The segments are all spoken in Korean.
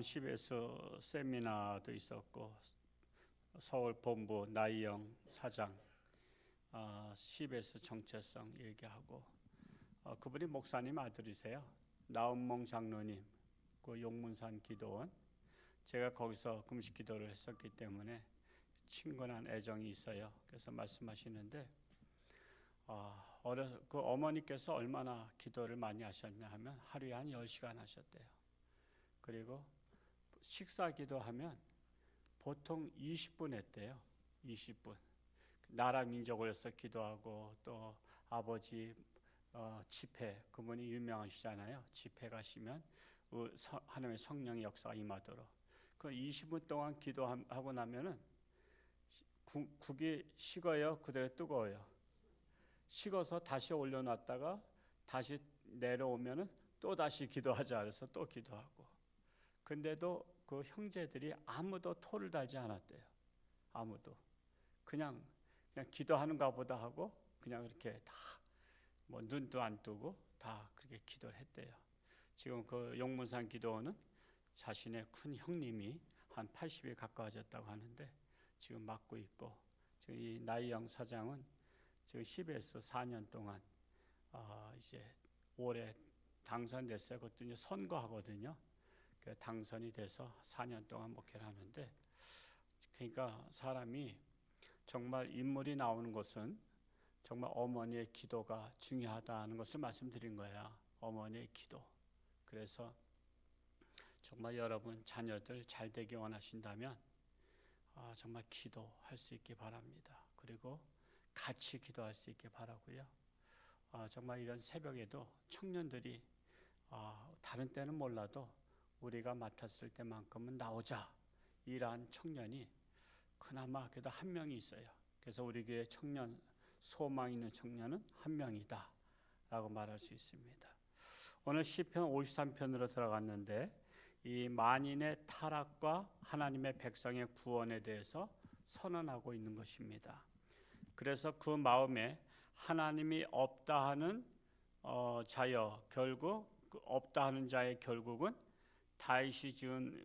CBS 세미나도 있었고 서울 본부 나이영 사장 CBS 정체성 얘기하고 그분이 목사님 아들이세요. 나은몽 장로님 그 용문산 기도원 제가 거기서 금식 기도를 했었기 때문에 친근한 애정이 있어요. 그래서 말씀하시는데 그 어머니께서 얼마나 기도를 많이 하셨냐 하면 하루에 한 10시간 하셨대요. 그리고 식사 기도하면 보통 20분 했대요. 20분. 나라 민족을 위해서 기도하고 또 아버지 집회, 그분이 유명하시잖아요. 집회 가시면 하나님의 성령의 역사가 임하도록 그 20분 동안 기도하고 나면은 국이 식어요? 그대로 뜨거워요? 식어서 다시 올려놨다가 다시 내려오면은 또 다시 기도하자 그래서 또 기도하고, 근데도 그 형제들이 아무도 토를 달지 않았대요. 아무도 그냥 기도하는가 보다 하고 그냥 이렇게 다 뭐 눈도 안 뜨고 다 그렇게 기도를 했대요. 지금 그 용문산 기도원은 자신의 큰 형님이 한 80에 가까워졌다고 하는데 지금 맡고 있고, 지금 이 나이영 사장은 지금 CBS 4년 동안 이제 올해 당선됐어요. 그것도 이제 선거하거든요. 그 당선이 돼서 4년 동안 목회를 하는데, 그러니까 사람이 정말 인물이 나오는 것은 정말 어머니의 기도가 중요하다는 것을 말씀드린 거예요. 어머니의 기도. 그래서 정말 여러분 자녀들 잘 되기 원하신다면 정말 기도할 수 있기 바랍니다. 그리고 같이 기도할 수 있게 바라고요. 정말 이런 새벽에도 청년들이 다른 때는 몰라도 우리가 맡았을 때만큼은 나오자, 이러한 청년이 그나마 그래도 한 명이 있어요. 그래서 우리 교회 청년, 소망 있는 청년은 한 명이다 라고 말할 수 있습니다. 오늘 시편 53편으로 들어갔는데 이 만인의 타락과 하나님의 백성의 구원에 대해서 선언하고 있는 것입니다. 그래서 그 마음에 하나님이 없다 하는 자여, 결국 그 없다 하는 자의 결국은 다윗이 지은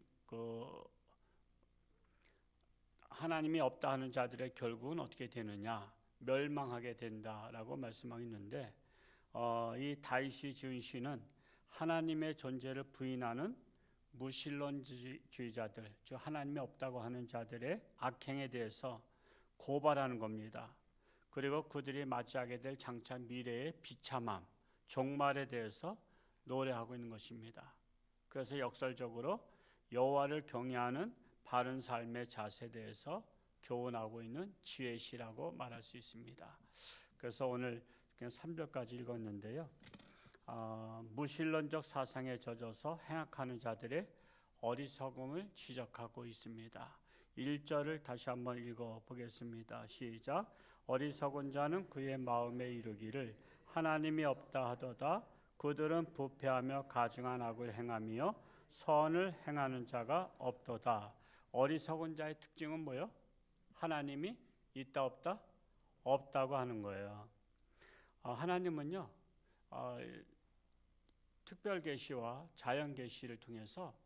하나님이 없다 하는 자들의 결국은 어떻게 되느냐, 멸망하게 된다라고 말씀하고 있는데 이 다윗이 지은 시는 하나님의 존재를 부인하는 무신론주의자들, 즉 하나님이 없다고 하는 자들의 악행에 대해서 고발하는 겁니다. 그리고 그들이 맞이하게 될 장차 미래의 비참함, 종말에 대해서 노래하고 있는 것입니다. 그래서 역설적으로 여호와를 경외하는 바른 삶의 자세에 대해서 교훈하고 있는 지혜의 시라고 말할 수 있습니다. 그래서 오늘 3절까지 읽었는데요. 무신론적 사상에 젖어서 행악하는 자들의 어리석음을 지적하고 있습니다. 1절을 다시 한번 읽어보겠습니다. 시작. 어리석은 자는 그의 마음에 이르기를 하나님이 없다 하도다. 그들은 부패하며 가증한 악을 행하며 선을 행하는 자가 없도다. 어리석은 자의 특징은 뭐예요? 하나님이 있다 없다? 없다고 하는 거예요. 하나님은요 특별 계시와 자연 계시를 통해서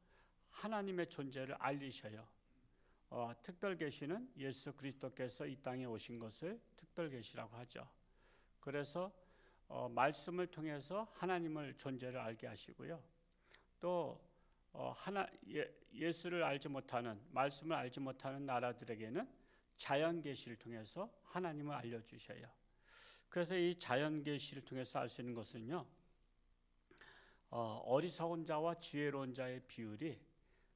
하나님의 존재를 알리셔요. 특별 계시는 예수 그리스도께서 이 땅에 오신 것을 특별 계시라고 하죠. 그래서 말씀을 통해서 하나님을 존재를 알게 하시고요. 또 예수를 알지 못하는, 말씀을 알지 못하는 나라들에게는 자연 계시를 통해서 하나님을 알려주셔요. 그래서 이 자연 계시를 통해서 알 수 있는 것은요, 어리석은 자와 지혜로운 자의 비율이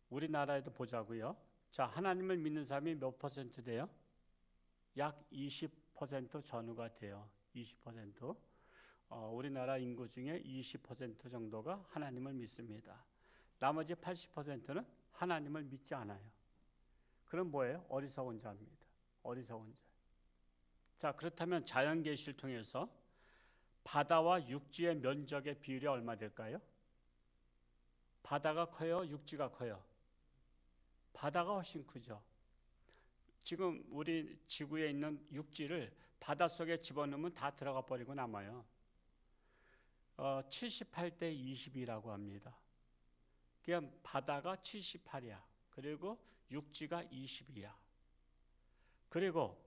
우리나라에도 보자고요. 자, 하나님을 믿는 사람이 몇 퍼센트 돼요? 약 20% 전후가 돼요. 20%. 우리나라 인구 중에 20% 정도가 하나님을 믿습니다. 나머지 80%는 하나님을 믿지 않아요. 그럼 뭐예요? 어리석은 자입니다. 어리석은 자. 자, 그렇다면 자연 계시를 통해서 바다와 육지의 면적의 비율이 얼마 될까요? 바다가 커요? 육지가 커요? 바다가 훨씬 크죠. 지금 우리 지구에 있는 육지를 바닷속에 집어넣으면 다 들어가 버리고 남아요. 78대 20이라고 합니다. 그냥 바다가 78이야. 그리고 육지가 20이야. 그리고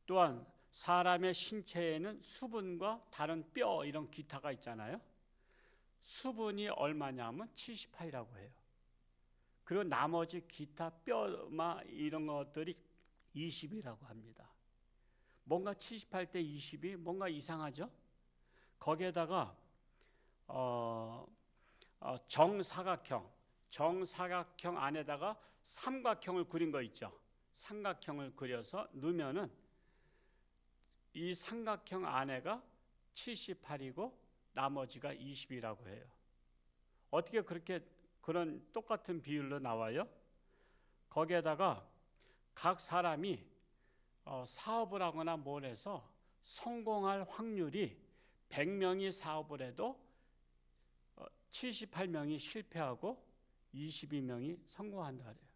또한 사람의 신체에는 수분과 다른 뼈 이런 기타가 있잖아요. 수분이 얼마냐면 78이라고 해요. 그리고 나머지 기타 뼈마 이런 것들이 20이라고 합니다. 뭔가 78대 20이 뭔가 이상하죠? 거기에다가 정사각형 안에다가 삼각형을 그린 거 있죠. 삼각형을 그려서 넣으면은 이 삼각형 안에가 78이고 나머지가 20이라고 해요. 어떻게 그렇게 그런 똑같은 비율로 나와요? 거기에다가 각 사람이 사업을 하거나 뭘 해서 성공할 확률이 100명이 사업을 해도 78명이 실패하고 22명이 성공한다 그래요.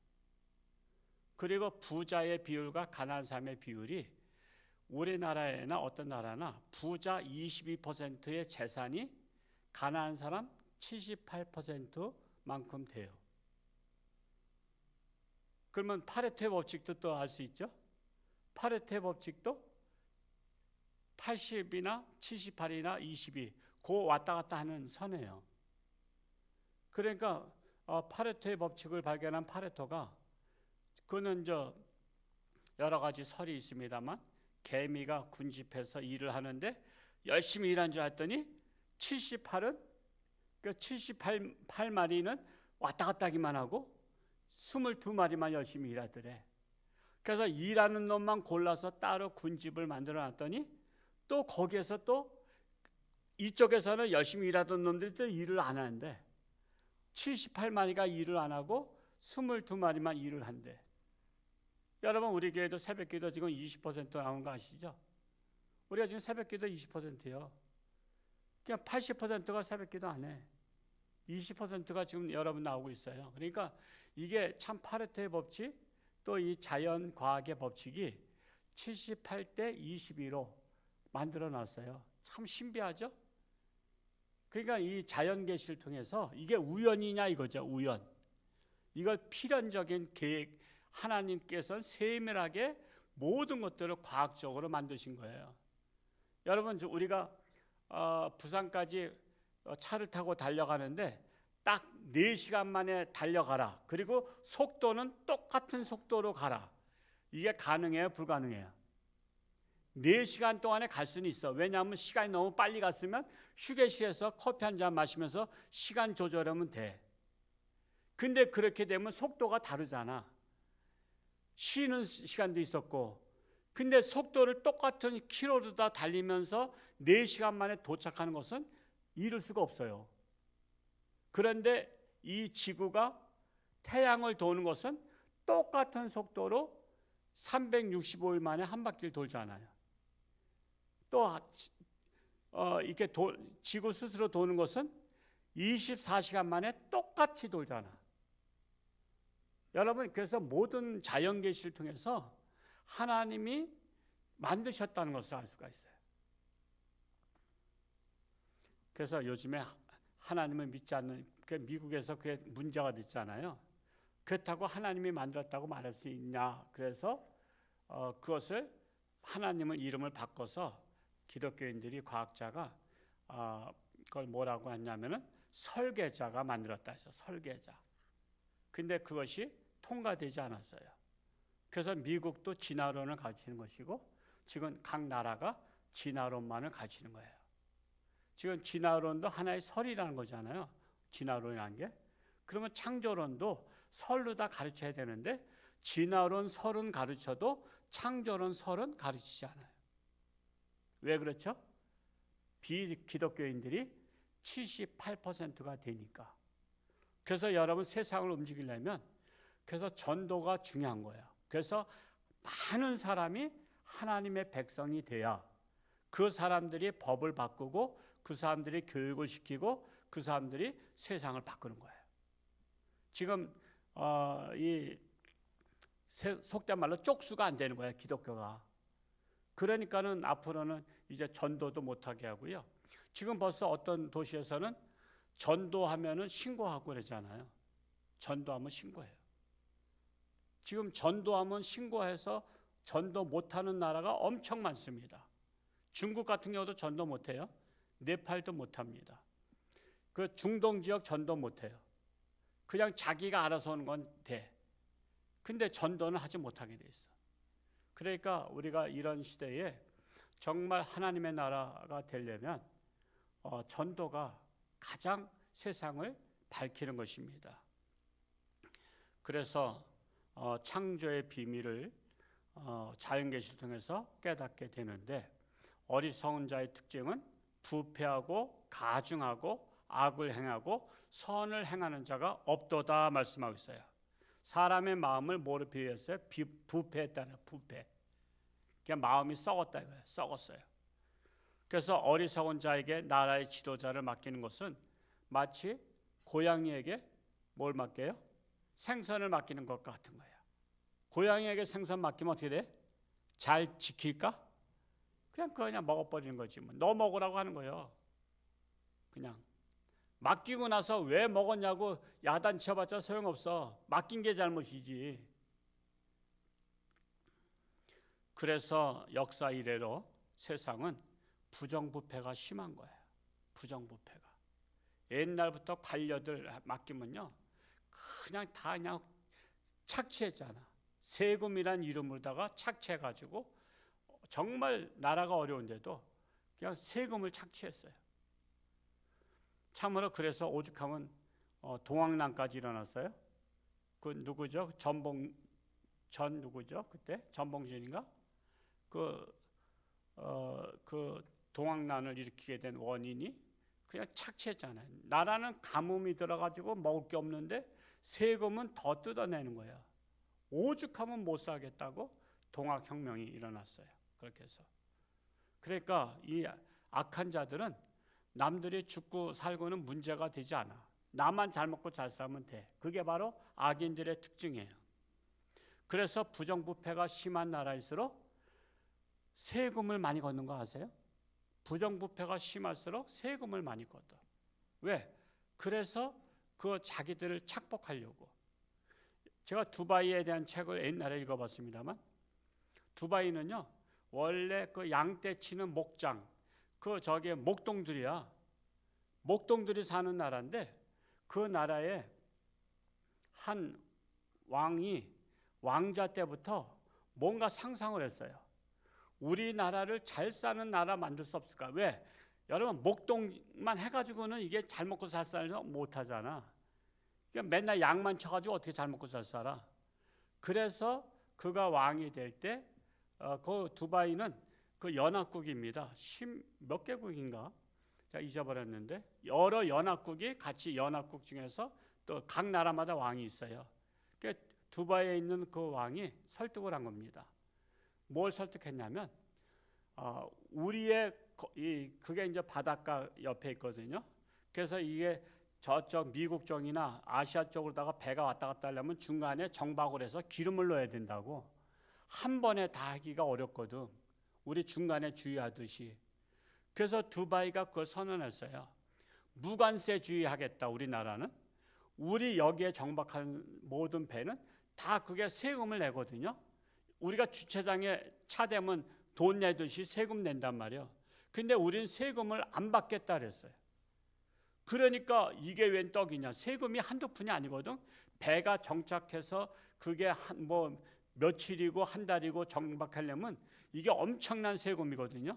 그리고 부자의 비율과 가난한 사람의 비율이 우리나라나 어떤 나라나 부자 22%의 재산이 가난한 사람 78%만큼 돼요. 그러면 파레토의 법칙도 또 알 수 있죠? 파레토의 법칙도 80이나 78이나 22 그 왔다 갔다 하는 선이에요. 그러니까 파레토의 법칙을 발견한 파레토가 그는 여러 가지 설이 있습니다만 개미가 군집해서 일을 하는데 열심히 일한 줄 알았더니 78은 그 78마리는 왔다 갔다 하기만 하고 22마리만 열심히 일하더래. 그래서 일하는 놈만 골라서 따로 군집을 만들어 놨더니 또 거기에서 또 이쪽에서는 열심히 일하던 놈들이 또 일을 안 하는데 78마리가 일을 안 하고 22마리만 일을 한대. 여러분 우리 교회도 새벽기도 지금 20% 나온 거 아시죠? 우리가 지금 새벽기도 20%예요. 그냥 80%가 새벽기도 안 해. 20%가 지금 여러분 나오고 있어요. 그러니까 이게 참 파레토의 법칙 또 이 자연과학의 법칙이 78대 22로 만들어 놨어요. 참 신비하죠? 그러니까 이 자연계시를 통해서 이게 우연이냐 이거죠. 우연. 이걸 필연적인 계획 하나님께서 세밀하게 모든 것들을 과학적으로 만드신 거예요. 여러분 우리가 부산까지 차를 타고 달려가는데 딱 4시간 만에 달려가라. 그리고 속도는 똑같은 속도로 가라. 이게 가능해요? 불가능해요? 4시간 동안에 갈 수는 있어. 왜냐하면 시간이 너무 빨리 갔으면 휴게실에서 커피 한 잔 마시면서 시간 조절하면 돼. 근데 그렇게 되면 속도가 다르잖아. 쉬는 시간도 있었고. 근데 속도를 똑같은 키로로 다 달리면서 4시간 만에 도착하는 것은 이룰 수가 없어요. 그런데 이 지구가 태양을 도는 것은 똑같은 속도로 365일 만에 한 바퀴를 돌잖아요. 또 이렇게 지구 스스로 도는 것은 24시간 만에 똑같이 돌잖아. 여러분 그래서 모든 자연계시를 통해서 하나님이 만드셨다는 것을 알 수가 있어요. 그래서 요즘에 하나님을 믿지 않는 미국에서 그게 문제가 됐잖아요. 그렇다고 하나님이 만들었다고 말할 수 있냐. 그래서 그것을 하나님의 이름을 바꿔서 기독교인들이 과학자가 그걸 뭐라고 했냐면은 설계자가 만들었다 해서 설계자. 근데 그것이 통과되지 않았어요. 그래서 미국도 진화론을 가르치는 것이고 지금 각 나라가 진화론만을 가르치는 거예요. 지금 진화론도 하나의 설이라는 거잖아요. 진화론이라는 게. 그러면 창조론도 설로 다 가르쳐야 되는데 진화론 설은 가르쳐도 창조론 설은 가르치지 않아요. 왜 그렇죠? 비기독교인들이 78%가 되니까. 그래서 여러분 세상을 움직이려면 그래서 전도가 중요한 거예요. 그래서 많은 사람이 하나님의 백성이 돼야 그 사람들이 법을 바꾸고 그 사람들이 교육을 시키고 그 사람들이 세상을 바꾸는 거예요. 지금 이 속된 말로 쪽수가 안 되는 거예요. 기독교가. 그러니까는 앞으로는 이제 전도도 못하게 하고요. 지금 벌써 어떤 도시에서는 전도하면은 신고하고 그러잖아요. 전도하면 신고해요. 지금 전도하면 신고해서 전도 못하는 나라가 엄청 많습니다. 중국 같은 경우도 전도 못해요. 네팔도 못합니다. 그 중동 지역 전도 못해요. 그냥 자기가 알아서 하는 건 돼. 근데 전도는 하지 못하게 돼 있어. 그러니까 우리가 이런 시대에 정말 하나님의 나라가 되려면 전도가 가장 세상을 밝히는 것입니다. 그래서 창조의 비밀을 자연계시를 통해서 깨닫게 되는데, 어리석은 자의 특징은 부패하고 가증하고 악을 행하고 선을 행하는 자가 없도다 말씀하고 있어요. 사람의 마음을 뭐로 비유했어요? 부패했다는, 부패. 그냥 마음이 썩었다 이거예요. 썩었어요. 그래서 어리석은 자에게 나라의 지도자를 맡기는 것은 마치 고양이에게 뭘 맡겨요? 생선을 맡기는 것과 같은 거예요. 고양이에게 생선 맡기면 어떻게 돼? 잘 지킬까? 그냥 먹어버리는 거지. 너 먹으라고 하는 거예요. 그냥 맡기고 나서 왜 먹었냐고 야단쳐봤자 소용없어. 맡긴 게 잘못이지. 그래서 역사 이래로 세상은 부정부패가 심한 거예요. 부정부패가. 옛날부터 관료들 맡기면요, 그냥 착취했잖아. 세금이란 이름으로다가 착취해가지고 정말 나라가 어려운데도 그냥 세금을 착취했어요. 참으로 그래서 오죽하면 동학난까지 일어났어요. 그 누구죠? 전 누구죠? 그때 전봉준인가? 그 동학난을 일으키게 된 원인이 그냥 착취했잖아요. 나라는 가뭄이 들어가지고 먹을 게 없는데 세금은 더 뜯어내는 거야. 오죽하면 못 살겠다고 동학혁명이 일어났어요. 그렇게 해서. 그러니까 이 악한 자들은 남들이 죽고 살고는 문제가 되지 않아. 나만 잘 먹고 잘 살면 돼. 그게 바로 악인들의 특징이에요. 그래서 부정부패가 심한 나라일수록 세금을 많이 걷는 거 아세요? 부정부패가 심할수록 세금을 많이 걷어. 왜? 그래서 그 자기들을 착복하려고. 제가 두바이에 대한 책을 옛날에 읽어봤습니다만, 두바이는요 원래 그 양떼 치는 목장, 저기 목동들이야. 목동들이 사는 나라인데, 그 나라에 한 왕이 왕자 때부터 뭔가 상상을 했어요. 우리나라를 잘 사는 나라 만들 수 없을까? 왜? 여러분, 목동만 해가지고는 이게 잘 먹고 살 살을 못하잖아. 그러니까 맨날 양만 쳐가지고 어떻게 잘 먹고 살 살아? 그래서 그가 왕이 될 때 그 두바이는 그 연합국입니다. 몇 개국인가? 제가 잊어버렸는데 여러 연합국이 같이 연합국 중에서 또 각 나라마다 왕이 있어요. 그러니까 두바이에 있는 그 왕이 설득을 한 겁니다. 뭘 설득했냐면 우리의 그게 이제 바닷가 옆에 있거든요. 그래서 이게 저쪽 미국 쪽이나 아시아 쪽으로다가 배가 왔다 갔다 하려면 중간에 정박을 해서 기름을 넣어야 된다고. 한 번에 다 하기가 어렵거든. 우리 중간에 주의하듯이. 그래서 두바이가 그걸 선언했어요. 무관세주의 하겠다. 우리나라는 우리 여기에 정박한 모든 배는 다 그게 세금을 내거든요. 우리가 주차장에 차 대면 돈 내듯이 세금 낸단 말이에요. 근데 우리는 세금을 안 받겠다 그랬어요. 그러니까 이게 웬 떡이냐. 세금이 한두 푼이 아니거든. 배가 정착해서 그게 뭐 며칠이고 한 달이고 정박하려면 이게 엄청난 세금이거든요.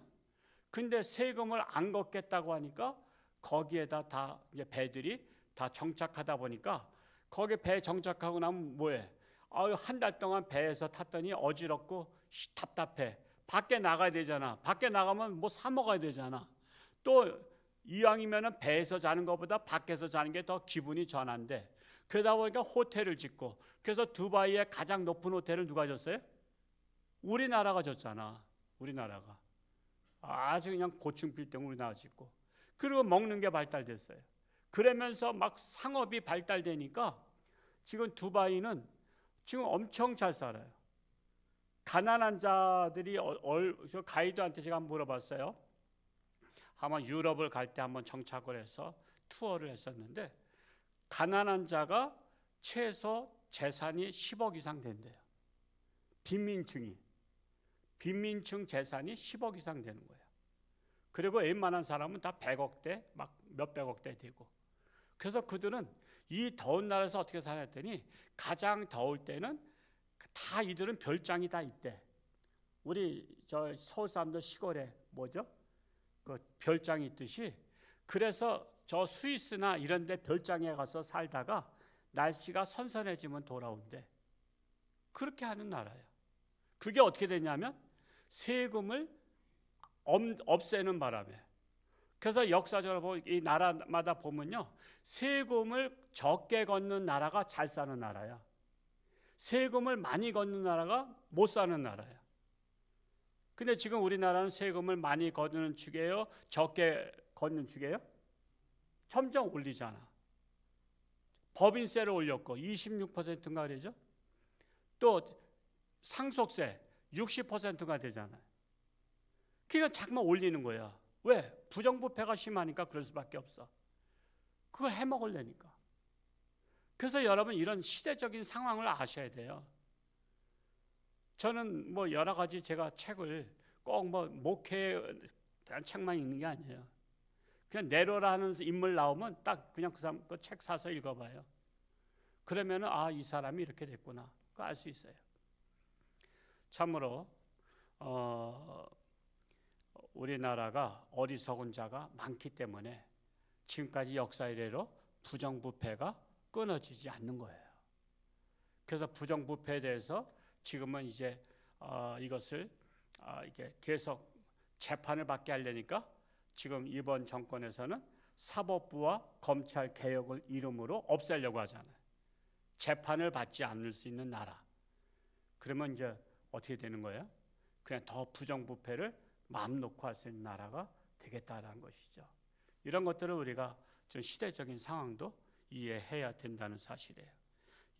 근데 세금을 안 걷겠다고 하니까 거기에다 다 이제 배들이 다 정착하다 보니까 거기 배 정착하고 나면 뭐해? 한 달 동안 배에서 탔더니 어지럽고 답답해. 밖에 나가야 되잖아. 밖에 나가면 뭐 사 먹어야 되잖아. 또 이왕이면은 배에서 자는 것보다 밖에서 자는 게 더 기분이 전한데, 그러다 보니까 호텔을 짓고, 그래서 두바이의 가장 높은 호텔을 누가 줬어요? 우리나라가 줬잖아. 우리나라가 아주 그냥 고층 빌딩 우리나라 짓고, 그리고 먹는 게 발달됐어요. 그러면서 막 상업이 발달되니까 지금 두바이는 지금 엄청 잘 살아요. 가난한 자들이 저 가이드한테 제가 한번 물어봤어요. 아마 유럽을 갈 때 한번 정착을 해서 투어를 했었는데, 가난한 자가 최소 재산이 10억 이상 된대요. 빈민층 재산이 10억 이상 되는 거예요. 그리고 웬만한 사람은 다 100억대, 막 몇백억대 되고. 그래서 그들은 이 더운 나라에서 어떻게 살았더니 가장 더울 때는 다 이들은 별장이 다 있대. 우리 저 서울 사람들 시골에 뭐죠? 그 별장이 있듯이, 그래서 저 스위스나 이런 데 별장에 가서 살다가 날씨가 선선해지면 돌아온대. 그렇게 하는 나라예요. 그게 어떻게 되냐면 세금을 없애는 바람에. 그래서 역사적으로 이 나라마다 보면요, 세금을 적게 걷는 나라가 잘 사는 나라야. 세금을 많이 걷는 나라가 못 사는 나라야. 근데 지금 우리나라는 세금을 많이 걷는 축이에요? 적게 걷는 축이에요? 점점 올리잖아. 법인세를 올렸고 26%인가 그러죠? 또 상속세 60%가 되잖아요. 그러니까 자꾸만 올리는 거야. 왜? 부정부패가 심하니까 그럴 수밖에 없어. 그걸 해먹으려니까. 그래서 여러분 이런 시대적인 상황을 아셔야 돼요. 저는 뭐 여러 가지 제가 책을 꼭 뭐 목회에 대한 책만 읽는 게 아니에요. 그냥 네로라는 인물 나오면 딱 그냥 그 사람 그 책 사서 읽어봐요. 그러면은 아, 이 사람이 이렇게 됐구나. 그거 알 수 있어요. 참으로 우리나라가 어리석은 자가 많기 때문에 지금까지 역사 이래로 부정부패가 끊어지지 않는 거예요. 그래서 부정부패에 대해서 지금은 이제 이것을 이게 계속 재판을 받게 하려니까 지금 이번 정권에서는 사법부와 검찰 개혁을 이름으로 없애려고 하잖아요. 재판을 받지 않을 수 있는 나라. 그러면 이제 어떻게 되는 거예요? 그냥 더 부정부패를 마음 놓고 할 수 있는 나라가 되겠다라는 것이죠. 이런 것들을 우리가 좀 시대적인 상황도 이해해야 된다는 사실이에요.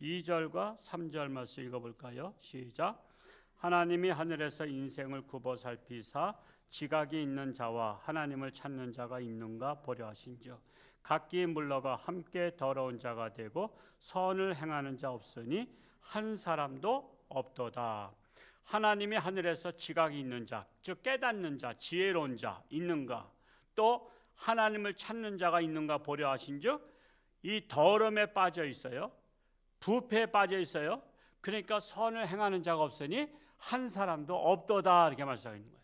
2절과 3절 말씀 읽어볼까요? 시작. 하나님이 하늘에서 인생을 굽어 살피사 지각이 있는 자와 하나님을 찾는 자가 있는가 보려 하신즉 각기 물러가 함께 더러운 자가 되고 선을 행하는 자 없으니 한 사람도 없도다. 하나님이 하늘에서 지각이 있는 자, 즉 깨닫는 자, 지혜로운 자 있는가, 또 하나님을 찾는 자가 있는가 보려 하신즉 이 더러움에 빠져 있어요. 부패에 빠져 있어요. 그러니까 선을 행하는 자가 없으니 한 사람도 없도다 이렇게 말씀하고 있는 거예요.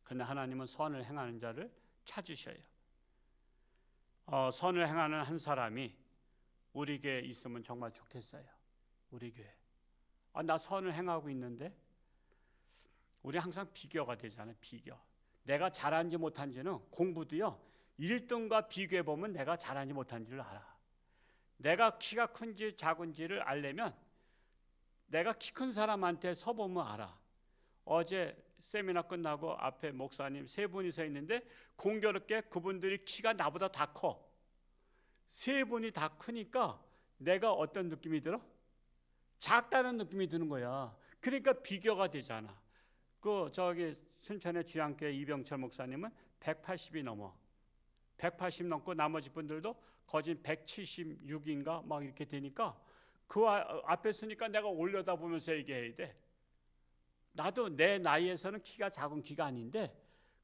그런데 하나님은 선을 행하는 자를 찾으셔요. 선을 행하는 한 사람이 우리 교회에 있으면 정말 좋겠어요. 우리 교회. 나 선을 행하고 있는데 우리 항상 비교가 되잖아요. 비교. 내가 잘한지 못한지는 공부도요. 1등과 비교해 보면 내가 잘한지 못한지를 알아. 내가 키가 큰지 작은지를 알려면 내가 키 큰 사람한테 서보면 알아. 어제 세미나 끝나고 앞에 목사님 3분이 서 있는데 공교롭게 그분들이 키가 나보다 다 커. 3분이 다 크니까 내가 어떤 느낌이 들어? 작다는 느낌이 드는 거야. 그러니까 비교가 되잖아. 저기 순천의 주양교회 이병철 목사님은 180이 넘어. 180 넘고 나머지 분들도 거진 176인가 막 이렇게 되니까 그 앞에 서니까 내가 올려다보면서 얘기해야 돼. 나도 내 나이에서는 키가 작은 키가 아닌데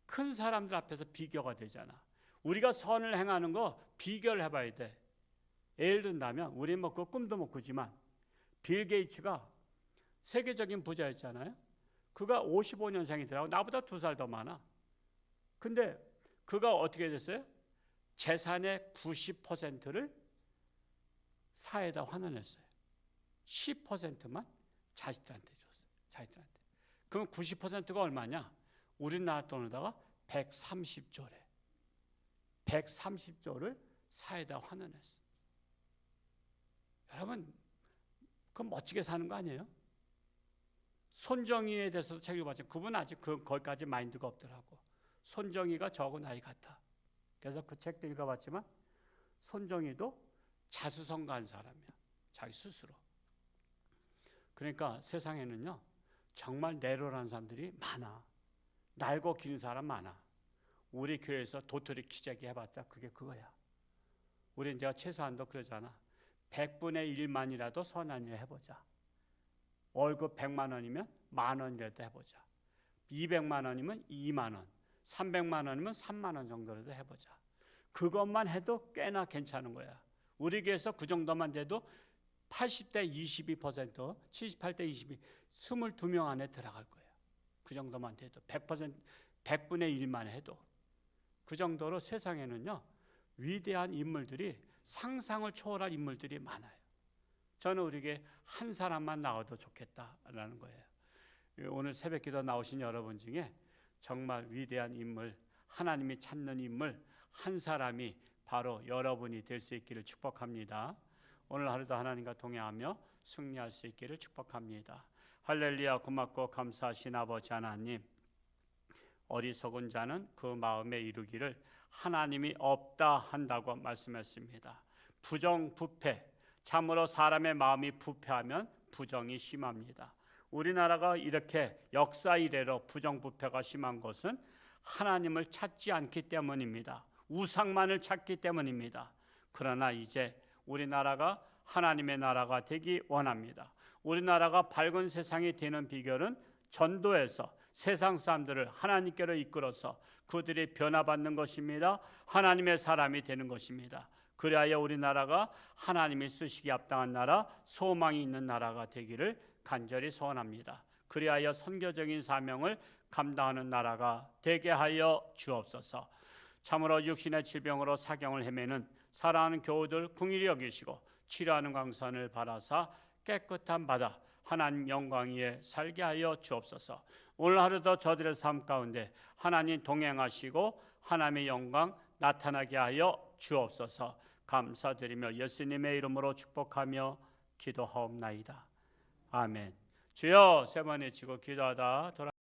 큰 사람들 앞에서 비교가 되잖아. 우리가 선을 행하는 거 비교를 해봐야 돼. 예를 든다면 우리 뭐 그 꿈도 못 꾸지만 빌 게이츠가 세계적인 부자였잖아요. 그가 55년생이더라고. 나보다 2살 더 많아. 근데 그가 어떻게 됐어요? 재산의 90%를 사회에다 환원했어요. 10%만 자식들한테 줬어요. 자식들한테. 그럼 90%가 얼마냐? 우리나라 돈으로다가 130조래. 130조를 사회에다 환원했어. 여러분, 그건 멋지게 사는 거 아니에요? 손정희에 대해서도 책 읽어봤죠. 그분 아직 거기까지 마인드가 없더라고. 손정희가 적은 아이 같아. 그래서 그 책도 읽어봤지만 손정희도 자수성가한 사람이야. 자기 스스로. 그러니까 세상에는요 정말 내로라는 사람들이 많아. 날고 기는 사람 많아. 우리 교회에서 도토리 키재기 해봤자 그게 그거야. 우린 제가 최소한도 그러잖아. 100분의 1만이라도 선한 일 해보자. 월급 100만 원이면 10,000원이라도 해보자. 200만 원이면 2만 원, 300만 원이면 3만 원 정도라도 해보자. 그것만 해도 꽤나 괜찮은 거야. 우리 교회에서 그 정도만 돼도 80대 22%, 78대 22, 22명 안에 들어갈 거예요. 그 정도만 돼도 100%, 100분의 1만 해도. 그 정도로 세상에는요, 위대한 인물들이, 상상을 초월할 인물들이 많아요. 저는 우리에게 한 사람만 나와도 좋겠다라는 거예요. 오늘 새벽기도 나오신 여러분 중에 정말 위대한 인물, 하나님이 찾는 인물 한 사람이 바로 여러분이 될 수 있기를 축복합니다. 오늘 하루도 하나님과 동행하며 승리할 수 있기를 축복합니다. 할렐루야. 고맙고 감사하신 아버지 하나님, 어리석은 자는 그 마음에 이르기를 하나님이 없다 한다고 말씀했습니다. 부정부패, 참으로 사람의 마음이 부패하면 부정이 심합니다. 우리나라가 이렇게 역사 이래로 부정부패가 심한 것은 하나님을 찾지 않기 때문입니다. 우상만을 찾기 때문입니다. 그러나 이제 우리나라가 하나님의 나라가 되기 원합니다. 우리나라가 밝은 세상이 되는 비결은 전도해서 세상 사람들을 하나님께로 이끌어서 그들이 변화받는 것입니다. 하나님의 사람이 되는 것입니다. 그리하여 우리나라가 하나님이 쓰시기 합당한 나라, 소망이 있는 나라가 되기를 간절히 소원합니다. 그리하여 선교적인 사명을 감당하는 나라가 되게 하여 주옵소서. 참으로 육신의 질병으로 사경을 헤매는 사랑하는 교우들 긍휼히 여기시고 치료하는 광선을 바라사 깨끗한 바다 하나님 영광 위에 살게 하여 주옵소서. 오늘 하루도 저들의 삶 가운데 하나님 동행하시고 하나님의 영광 나타나게 하여 주옵소서. 감사드리며 예수님의 이름으로 축복하며 기도하옵나이다. 아멘. 주여, 세 번 외치고 기도하다 돌아